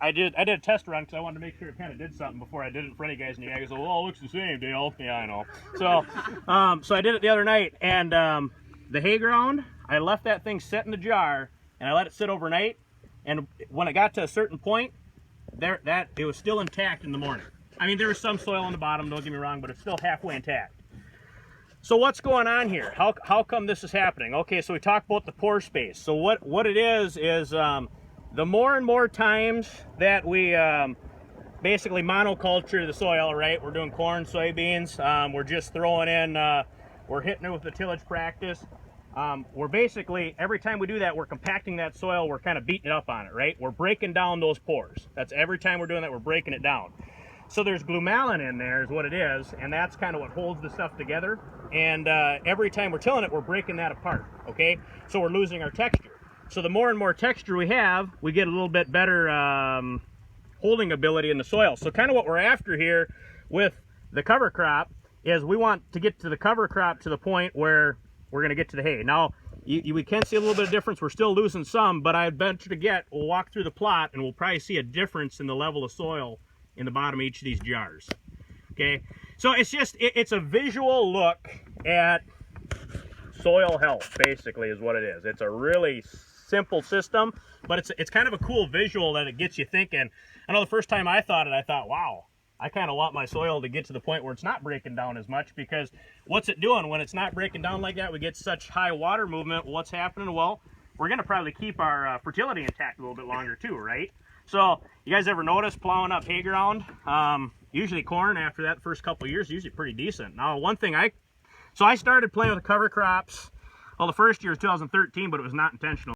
I did a test run because I wanted to make sure it kind of did something before I did it for any guys, and you guys go, well, it looks the same, Dale. Yeah, I know. So I did it the other night, and the hay ground, I left that thing sit in the jar, and I let it sit overnight, and when it got to a certain point, it was still intact in the morning. I mean, there was some soil on the bottom, don't get me wrong, but it's still halfway intact. So what's going on here? How come this is happening? Okay, so we talked about the pore space. So what it is the more and more times that we basically monoculture the soil, right? We're doing corn, soybeans, we're just throwing in, we're hitting it with the tillage practice. We're basically, every time we do that, we're compacting that soil, we're kind of beating it up on it, right? We're breaking down those pores. That's every time we're doing that, we're breaking it down. So there's glumalin in there is what it is, and that's kind of what holds the stuff together. And every time we're tilling it, we're breaking that apart, okay? So we're losing our texture. So the more and more texture we have, we get a little bit better holding ability in the soil. So kind of what we're after here with the cover crop is we want to get to the cover crop to the point where we're going to get to the hay. Now, we can see a little bit of difference. We're still losing some, but I'd venture to we'll walk through the plot and we'll probably see a difference in the level of soil in the bottom of each of these jars. Okay, so it's a visual look at soil health, basically, is what it is. It's a really simple system, but it's kind of a cool visual that it gets you thinking. I know the first time I thought it, I thought, wow, I kind of want my soil to get to the point where it's not breaking down as much, because what's it doing when it's not breaking down like that? We get such high water movement. What's happening? Well, we're going to probably keep our fertility intact a little bit longer too, right? So you guys ever notice plowing up hay ground? Usually corn, after that first couple of years, usually pretty decent. Now, one thing I started playing with cover crops, well, the first year was 2013, but it was not intentional.